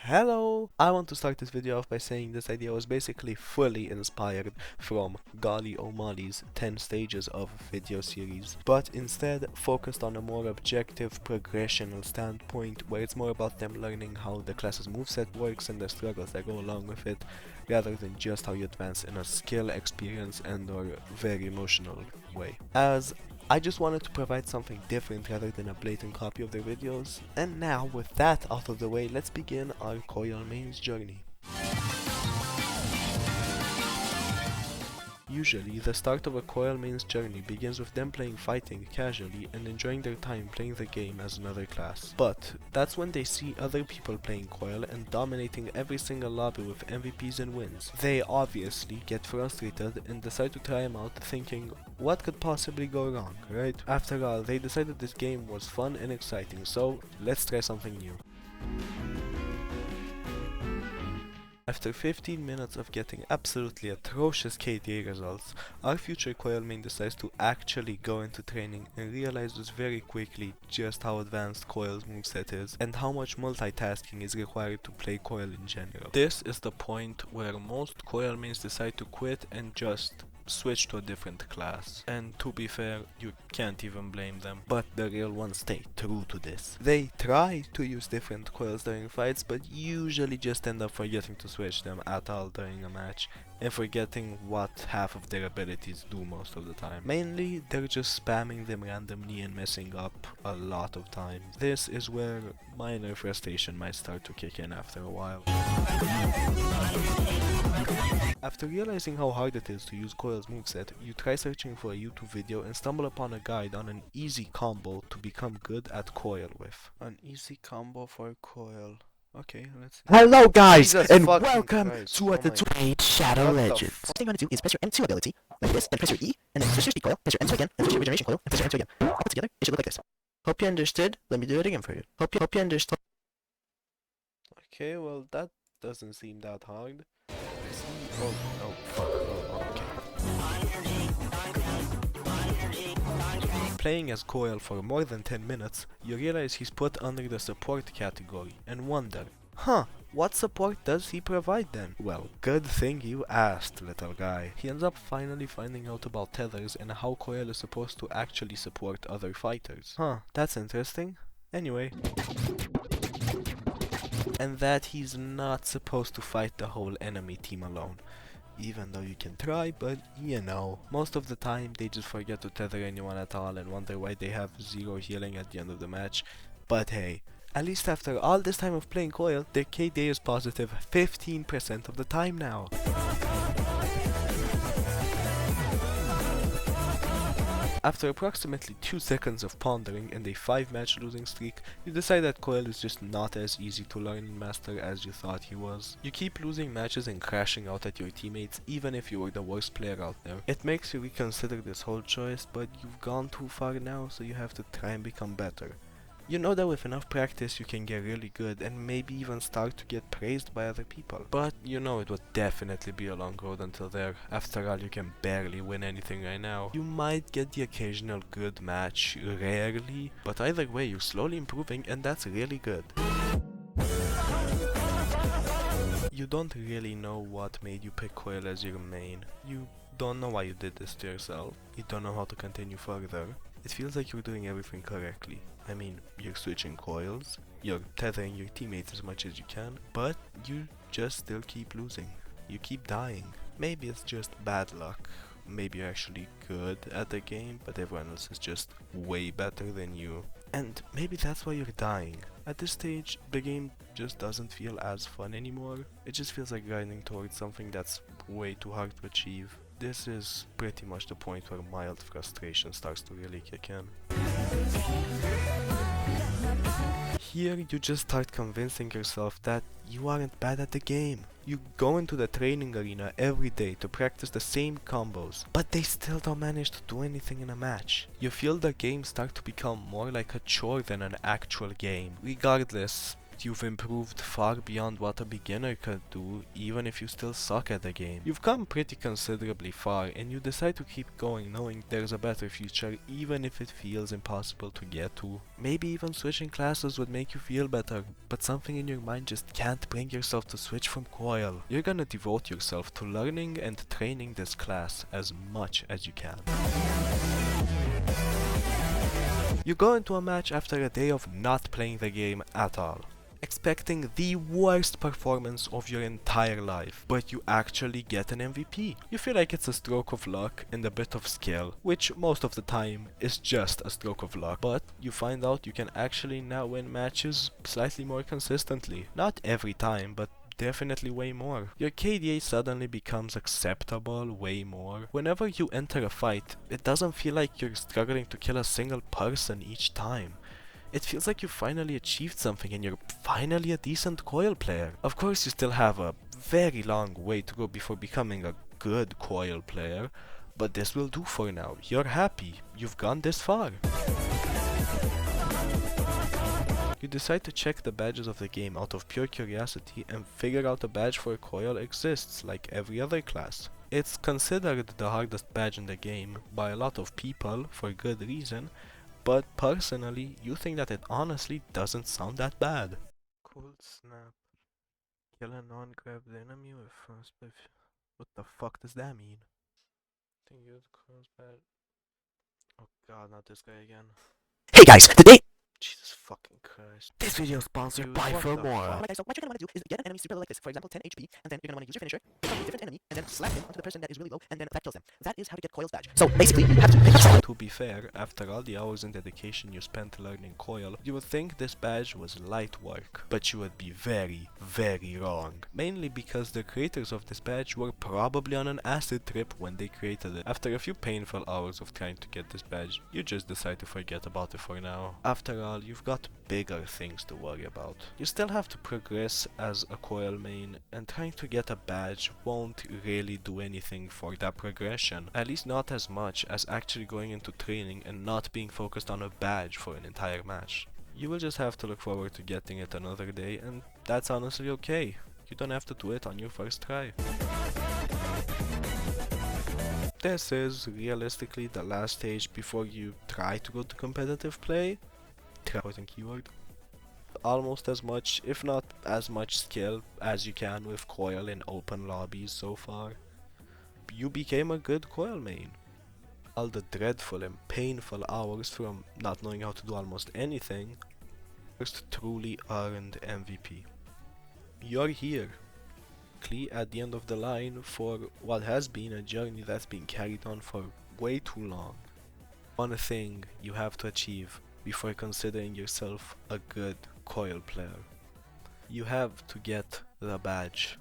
Hello! I want to start this video off by saying this idea was basically fully inspired from Golly O'Malley's 10 stages of video series, but instead focused on a more objective progressional standpoint where it's more about them learning how the class's moveset works and the struggles that go along with it, rather than just how you advance in a skill, experience and or very emotional way. As I just wanted to provide something different rather than a blatant copy of their videos. And now, with that out of the way, let's begin our coil mains journey. Usually, the start of a coil mains journey begins with them playing Phighting casually and enjoying their time playing the game as another class. But that's when they see other people playing coil and dominating every single lobby with MVPs and wins. They obviously get frustrated and decide to try them out, thinking, what could possibly go wrong, right? After all, they decided this game was fun and exciting, so let's try something new. After 15 minutes of getting absolutely atrocious KDA results, our future coil main decides to actually go into training and realizes very quickly just how advanced coil's moveset is and how much multitasking is required to play coil in general. This is the point where most coil mains decide to quit and just switch to a different class. And to be fair, you can't even blame them. But the real ones stay true to this. They try to use different coils during fights, but usually just end up forgetting to switch them at all during a match, and forgetting what half of their abilities do most of the time. Mainly, they're just spamming them randomly and messing up a lot of times. This is where minor frustration might start to kick in after a while. After realizing how hard it is to use coil's moveset, you try searching for a YouTube video and stumble upon a guide on an easy combo to become good at coil with. An easy combo for coil. Okay, let's see. Hello guys, Jesus and fucking welcome Christ, to oh the my Trade Shadow What the Legends. What you're gonna do is press your M2 ability, like this, then press your E, and then switch your speed coil, press your M2 again, then switch your regeneration coil, and press your M2 again. All put together, it should look like this. Hope you understood. Let me do it again for you. Hope you understood. Okay, well that doesn't seem that hard. Oh, oh, fuck. Oh, okay. Playing as coil for more than 10 minutes, you realize he's put under the support category and wonder, what support does he provide then? Well, good thing you asked, little guy. He ends up finally finding out about tethers and how coil is supposed to actually support other fighters. That's interesting. Anyway. And that he's not supposed to fight the whole enemy team alone. Even though you can try, but you know, most of the time they just forget to tether anyone at all and wonder why they have 0 healing at the end of the match. But hey, at least after all this time of playing coil, their KD is positive 15% of the time now. After approximately 2 seconds of pondering and a 5-match losing streak, you decide that coil is just not as easy to learn and master as you thought he was. You keep losing matches and crashing out at your teammates even if you were the worst player out there. It makes you reconsider this whole choice, but you've gone too far now, so you have to try and become better. You know that with enough practice you can get really good and maybe even start to get praised by other people. But you know it would definitely be a long road until there. After all, you can barely win anything right now. You might get the occasional good match, rarely, but either way you're slowly improving and that's really good. You don't really know what made you pick coil as your main. You don't know why you did this to yourself. You don't know how to continue further. It feels like you're doing everything correctly. I mean, you're switching coils, you're tethering your teammates as much as you can, but you just still keep losing. You keep dying. Maybe it's just bad luck. Maybe you're actually good at the game, but everyone else is just way better than you. And maybe that's why you're dying. At this stage, the game just doesn't feel as fun anymore. It just feels like grinding towards something that's way too hard to achieve. This is pretty much the point where mild frustration starts to really kick in. Here you just start convincing yourself that you aren't bad at the game. You go into the training arena every day to practice the same combos, but they still don't manage to do anything in a match. You feel the game start to become more like a chore than an actual game. Regardless, that you've improved far beyond what a beginner could do, even if you still suck at the game. You've come pretty considerably far, and you decide to keep going knowing there's a better future, even if it feels impossible to get to. Maybe even switching classes would make you feel better, but something in your mind just can't bring yourself to switch from coil. You're gonna devote yourself to learning and training this class as much as you can. You go into a match after a day of not playing the game at all, expecting the worst performance of your entire life, but you actually get an MVP. You feel like it's a stroke of luck and a bit of skill, which most of the time is just a stroke of luck, but you find out you can actually now win matches slightly more consistently. Not every time, but definitely way more. Your KDA suddenly becomes acceptable way more. Whenever you enter a fight, it doesn't feel like you're struggling to kill a single person each time. It feels like you finally achieved something and you're finally a decent coil player. Of course you still have a very long way to go before becoming a good coil player, but this will do for now. You're happy. You've gone this far. You decide to check the badges of the game out of pure curiosity and figure out a badge for coil exists like every other class. It's considered the hardest badge in the game by a lot of people for good reason, but personally you think that it honestly doesn't sound that bad. Cold snap. Kill a non-grabbed enemy with first life. What the fuck does that mean? Think use cross badge. Oh god, not this guy again. Hey guys, today Jesus fucking Christ. this video is sponsored Dude, by what the Firmora. fuck? Alright guys, so what you're gonna wanna do is get an enemy super low like this, for example 10 HP, and then you're gonna wanna use your finisher, pick up a different enemy, and then slap him onto the person that is really low, and then that kills them. That is how to get Coil's badge. So basically, you have to pick up someone. To be fair, after all the hours and dedication you spent learning coil, you would think this badge was light work, but you would be very, very wrong. Mainly because the creators of this badge were probably on an acid trip when they created it. After a few painful hours of trying to get this badge, you just decide to forget about it for now. After all, you've got bigger things to worry about. You still have to progress as a coil main, and trying to get a badge won't really do anything for that progression. At least not as much as actually going into training and not being focused on a badge for an entire match. You will just have to look forward to getting it another day, and that's honestly okay. You don't have to do it on your first try. This is realistically the last stage before you try to go to competitive play. Important keyword. Almost as much, if not as much skill as you can with coil in open lobbies so far. You became a good coil main. All the dreadful and painful hours from not knowing how to do almost anything, first truly earned MVP. You're here, at the end of the line for what has been a journey that's been carried on for way too long. One thing you have to achieve before considering yourself a good coil player. You have to get the badge.